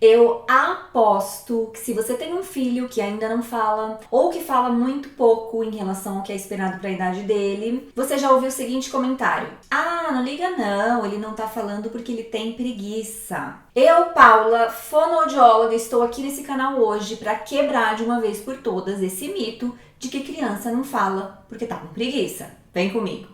Eu aposto que se você tem um filho que ainda não fala ou que fala muito pouco em relação ao que é esperado para a idade dele, você já ouviu o seguinte comentário: "Ah, não liga não, ele não tá falando porque ele tem preguiça". Eu, Paula, fonoaudióloga, estou aqui nesse canal hoje para quebrar de uma vez por todas esse mito de que criança não fala porque tá com preguiça. Vem comigo.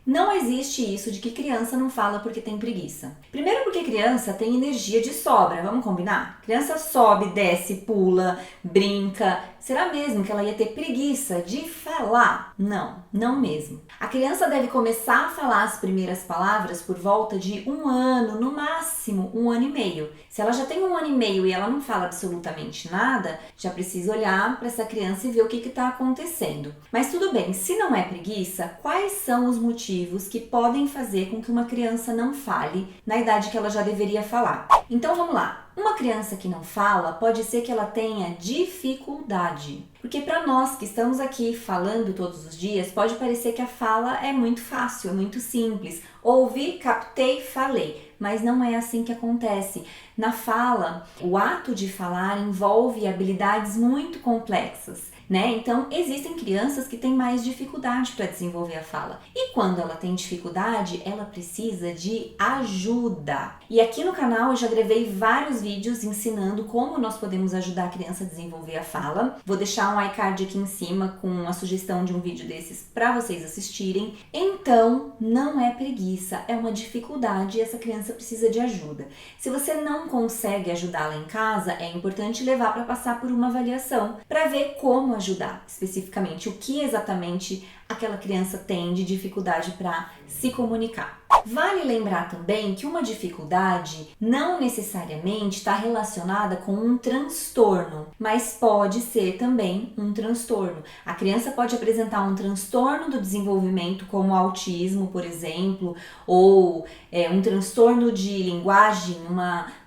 Não existe isso de que criança não fala porque tem preguiça. Primeiro porque criança tem energia de sobra, vamos combinar? Criança sobe, desce, pula, brinca. Será mesmo que ela ia ter preguiça de falar? Não, não mesmo. A criança deve começar a falar as primeiras palavras por volta de 1 ano, no máximo 1 ano e meio. Se ela já tem 1 ano e meio e ela não fala absolutamente nada, já precisa olhar para essa criança e ver o que está acontecendo. Mas tudo bem, se não é preguiça, quais são os motivos que podem fazer com que uma criança não fale na idade que ela já deveria falar? Então vamos lá. Uma criança que não fala pode ser que ela tenha dificuldade. Porque para nós que estamos aqui falando todos os dias, pode parecer que a fala é muito fácil, é muito simples. Ouvi, captei, falei. Mas não é assim que acontece. Na fala, o ato de falar envolve habilidades muito complexas, né? Então, existem crianças que têm mais dificuldade para desenvolver a fala. E quando ela tem dificuldade, ela precisa de ajuda. E aqui no canal eu já gravei vários vídeos ensinando como nós podemos ajudar a criança a desenvolver a fala. Vou deixar um iCard aqui em cima com a sugestão de um vídeo desses para vocês assistirem. Então, não é preguiça, é uma dificuldade e essa criança precisa de ajuda. Se você não consegue ajudá-la em casa, é importante levar para passar por uma avaliação para ver como ajudar, especificamente o que exatamente aquela criança tem de dificuldade para se comunicar. Vale lembrar também que uma dificuldade não necessariamente está relacionada com um transtorno, mas pode ser também um transtorno. A criança pode apresentar um transtorno do desenvolvimento, como autismo, por exemplo, ou um transtorno de linguagem,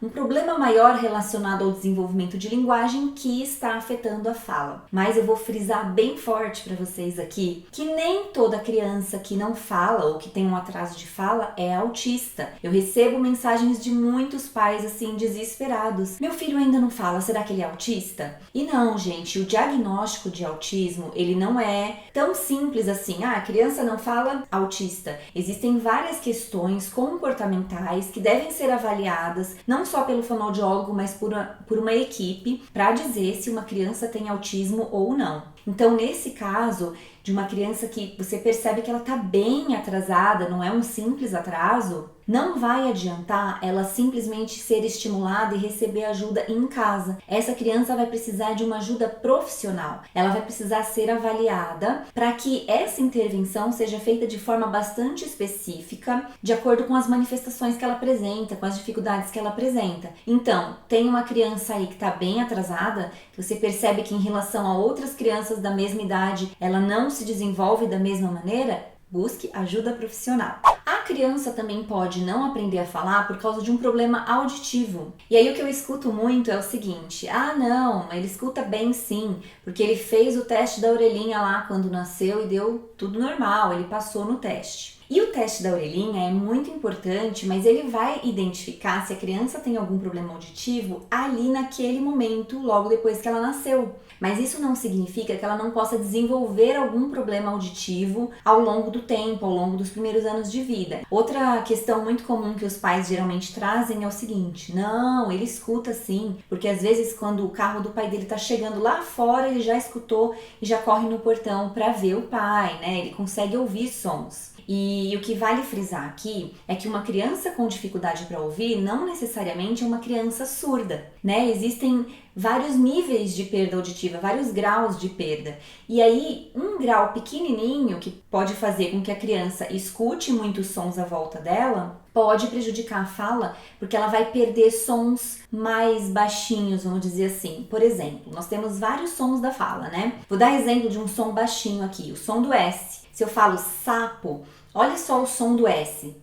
um problema maior relacionado ao desenvolvimento de linguagem que está afetando a fala. Mas eu vou frisar bem forte para vocês aqui que nem toda criança que não fala ou que tem um atraso de fala é autista. Eu recebo mensagens de muitos pais assim desesperados. Meu filho ainda não fala, será que ele é autista? E não, gente, o diagnóstico de autismo, ele não é tão simples assim. Ah, a criança não fala, autista. Existem várias questões comportamentais que devem ser avaliadas, não só pelo fonoaudiólogo, mas por uma equipe, para dizer se uma criança tem autismo ou não. Então, nesse caso, de uma criança que você percebe que ela está bem atrasada, não é um simples atraso, não vai adiantar ela simplesmente ser estimulada e receber ajuda em casa. Essa criança vai precisar de uma ajuda profissional. Ela vai precisar ser avaliada para que essa intervenção seja feita de forma bastante específica, de acordo com as manifestações que ela apresenta, com as dificuldades que ela apresenta. Então, tem uma criança aí que está bem atrasada, que você percebe que em relação a outras crianças da mesma idade, ela não se desenvolve da mesma maneira, busque ajuda profissional. A criança também pode não aprender a falar por causa de um problema auditivo. E aí o que eu escuto muito é o seguinte: ah não, ele escuta bem sim, porque ele fez o teste da orelhinha lá quando nasceu e deu tudo normal, ele passou no teste. E o teste da orelhinha é muito importante, mas ele vai identificar se a criança tem algum problema auditivo ali naquele momento, logo depois que ela nasceu. Mas isso não significa que ela não possa desenvolver algum problema auditivo ao longo do tempo, ao longo dos primeiros anos de vida. Outra questão muito comum que os pais geralmente trazem é o seguinte: não, ele escuta sim, porque às vezes quando o carro do pai dele tá chegando lá fora, ele já escutou e já corre no portão para ver o pai, né? Ele consegue ouvir sons. E o que vale frisar aqui é que uma criança com dificuldade para ouvir não necessariamente é uma criança surda, né? Existem vários níveis de perda auditiva, vários graus de perda. E aí, um grau pequenininho que pode fazer com que a criança escute muitos sons à volta dela, pode prejudicar a fala, porque ela vai perder sons mais baixinhos, vamos dizer assim. Por exemplo, nós temos vários sons da fala, né? Vou dar exemplo de um som baixinho aqui, o som do S. Se eu falo sapo, olha só o som do S.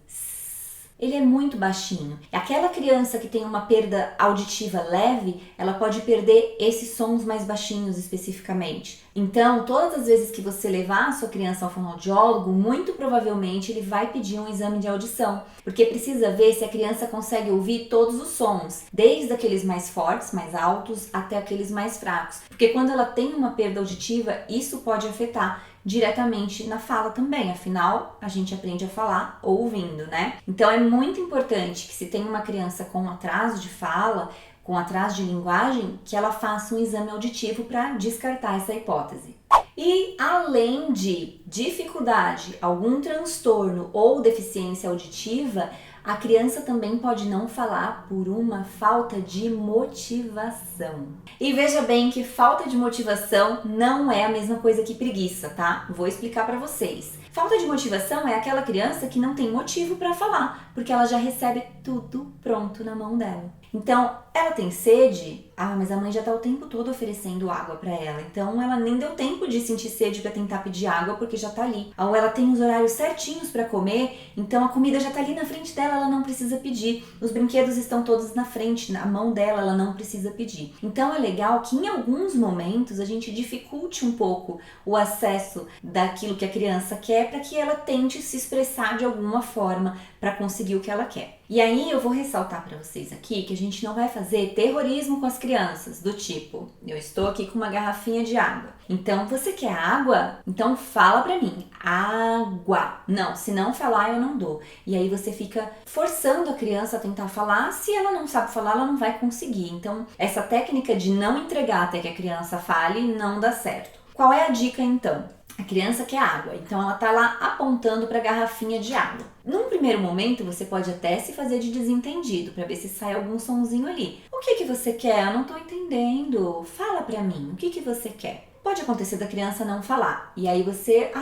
ele é muito baixinho. Aquela criança que tem uma perda auditiva leve, ela pode perder esses sons mais baixinhos especificamente. Então, todas as vezes que você levar a sua criança ao fonoaudiólogo, muito provavelmente ele vai pedir um exame de audição, porque precisa ver se a criança consegue ouvir todos os sons, desde aqueles mais fortes, mais altos, até aqueles mais fracos. Porque quando ela tem uma perda auditiva, isso pode afetar diretamente na fala também, afinal a gente aprende a falar ouvindo, né? Então é muito importante que se tem uma criança com atraso de fala, com atraso de linguagem, que ela faça um exame auditivo para descartar essa hipótese. E além de dificuldade, algum transtorno ou deficiência auditiva, a criança também pode não falar por uma falta de motivação. E veja bem que falta de motivação não é a mesma coisa que preguiça, tá? Vou explicar para vocês. Falta de motivação é aquela criança que não tem motivo para falar, porque ela já recebe tudo pronto na mão dela. Então, ela tem sede? Ah, mas a mãe já tá o tempo todo oferecendo água para ela. Então, ela nem deu tempo de sentir sede para tentar pedir água porque já tá ali. Ou ela tem os horários certinhos para comer, então a comida já tá ali na frente dela, ela não precisa pedir. Os brinquedos estão todos na frente, na mão dela, ela não precisa pedir. Então, é legal que em alguns momentos a gente dificulte um pouco o acesso daquilo que a criança quer para que ela tente se expressar de alguma forma para conseguir o que ela quer. E aí eu vou ressaltar para vocês aqui que a gente não vai fazer terrorismo com as crianças, do tipo, eu estou aqui com uma garrafinha de água. Então, você quer água? Então fala pra mim, água. Não, se não falar eu não dou. E aí você fica forçando a criança a tentar falar, se ela não sabe falar, ela não vai conseguir. Então, essa técnica de não entregar até que a criança fale não dá certo. Qual é a dica então? A criança quer água, então ela tá lá apontando para a garrafinha de água. Num primeiro momento, você pode até se fazer de desentendido para ver se sai algum sonzinho ali. O que você quer? Eu não tô entendendo. Fala para mim, o que você quer? Pode acontecer da criança não falar. E aí você,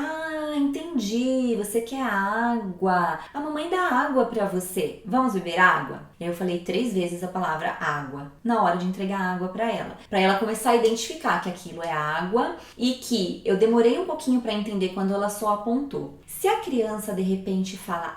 entendi, você quer água. A mamãe dá água pra você. Vamos beber água? E aí eu falei 3 vezes a palavra água na hora de entregar água pra ela começar a identificar que aquilo é água e que eu demorei um pouquinho pra entender quando ela só apontou. Se a criança de repente fala,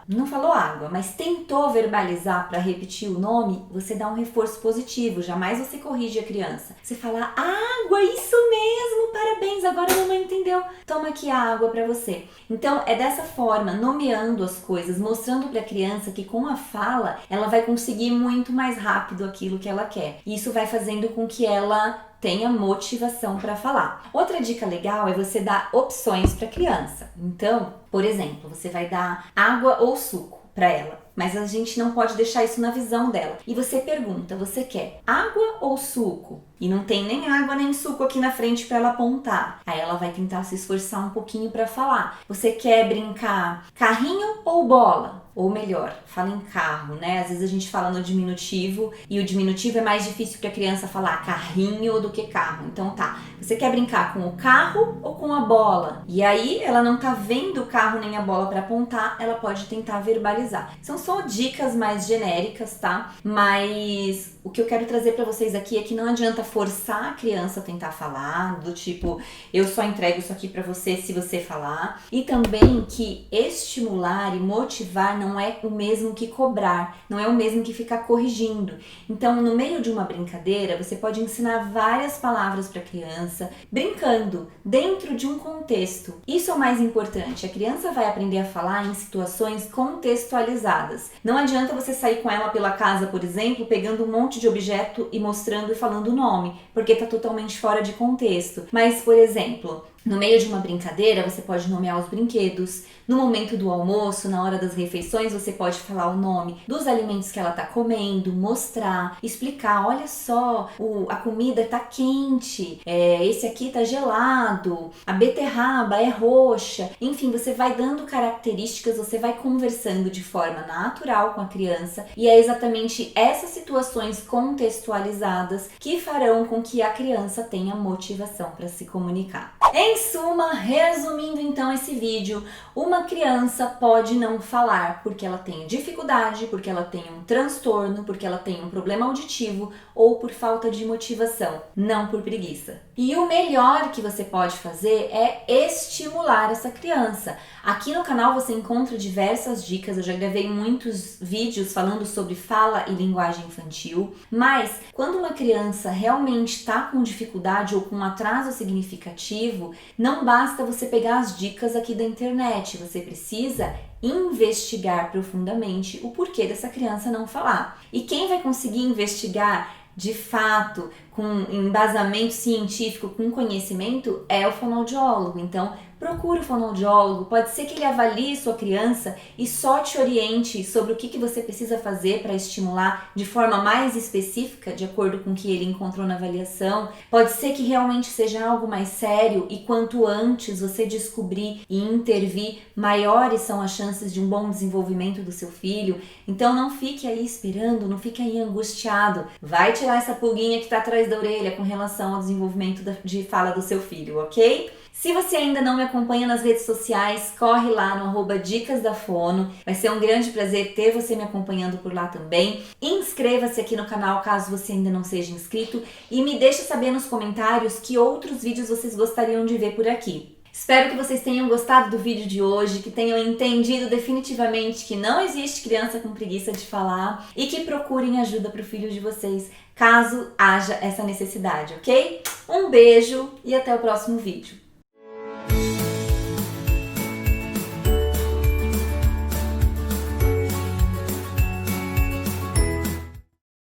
não falou água, mas tentou verbalizar para repetir o nome, você dá um reforço positivo, jamais você corrige a criança. Você fala, água, isso mesmo, parabéns, agora a mamãe entendeu, toma aqui a água para você. Então é dessa forma, nomeando as coisas, mostrando para a criança que com a fala ela vai conseguir muito mais rápido aquilo que ela quer. E isso vai fazendo com que ela tenha motivação para falar. Outra dica legal é você dar opções para a criança. Então, por exemplo, você vai dar água ou suco para ela, mas a gente não pode deixar isso na visão dela. E você pergunta, você quer água ou suco? E não tem nem água nem suco aqui na frente para ela apontar. Aí ela vai tentar se esforçar um pouquinho para falar. Você quer brincar carrinho ou bola? Ou melhor, fala em carro, né? Às vezes a gente fala no diminutivo e o diminutivo é mais difícil para a criança falar carrinho do que carro. Então tá, você quer brincar com o carro ou com a bola? E aí ela não tá vendo o carro nem a bola para apontar, ela pode tentar verbalizar. São só dicas mais genéricas, tá? Mas o que eu quero trazer para vocês aqui é que não adianta forçar a criança a tentar falar, do tipo, eu só entrego isso aqui para você se você falar. E também que estimular e motivar não é o mesmo que cobrar, não é o mesmo que ficar corrigindo. Então, no meio de uma brincadeira, você pode ensinar várias palavras para a criança, brincando, dentro de um contexto. Isso é o mais importante, a criança vai aprender a falar em situações contextualizadas. Não adianta você sair com ela pela casa, por exemplo, pegando um monte de objeto e mostrando e falando o nome, porque está totalmente fora de contexto. Mas, por exemplo, no meio de uma brincadeira, você pode nomear os brinquedos. No momento do almoço, na hora das refeições, você pode falar o nome dos alimentos que ela está comendo, mostrar, explicar, olha só, a comida está quente, esse aqui está gelado, a beterraba é roxa. Enfim, você vai dando características, você vai conversando de forma natural com a criança e é exatamente essas situações contextualizadas que farão com que a criança tenha motivação para se comunicar. Em suma, resumindo então esse vídeo, uma criança pode não falar porque ela tem dificuldade, porque ela tem um transtorno, porque ela tem um problema auditivo ou por falta de motivação, não por preguiça. E o melhor que você pode fazer é estimular essa criança. Aqui no canal você encontra diversas dicas, eu já gravei muitos vídeos falando sobre fala e linguagem infantil, mas quando uma criança realmente está com dificuldade ou com um atraso significativo, não basta você pegar as dicas aqui da internet, você precisa investigar profundamente o porquê dessa criança não falar. E quem vai conseguir investigar de fato, com embasamento científico, com conhecimento, é o fonoaudiólogo. Então, procure o fonoaudiólogo, pode ser que ele avalie sua criança e só te oriente sobre o que você precisa fazer para estimular de forma mais específica, de acordo com o que ele encontrou na avaliação. Pode ser que realmente seja algo mais sério e quanto antes você descobrir e intervir, maiores são as chances de um bom desenvolvimento do seu filho. Então não fique aí esperando, não fique aí angustiado. Vai tirar essa pulguinha que está atrás da orelha com relação ao desenvolvimento de fala do seu filho, ok? Se você ainda não me acompanha nas redes sociais, corre lá no @Dicas da Fono. Vai ser um grande prazer ter você me acompanhando por lá também. Inscreva-se aqui no canal caso você ainda não seja inscrito e me deixe saber nos comentários que outros vídeos vocês gostariam de ver por aqui. Espero que vocês tenham gostado do vídeo de hoje, que tenham entendido definitivamente que não existe criança com preguiça de falar e que procurem ajuda para o filho de vocês, caso haja essa necessidade, ok? Um beijo e até o próximo vídeo.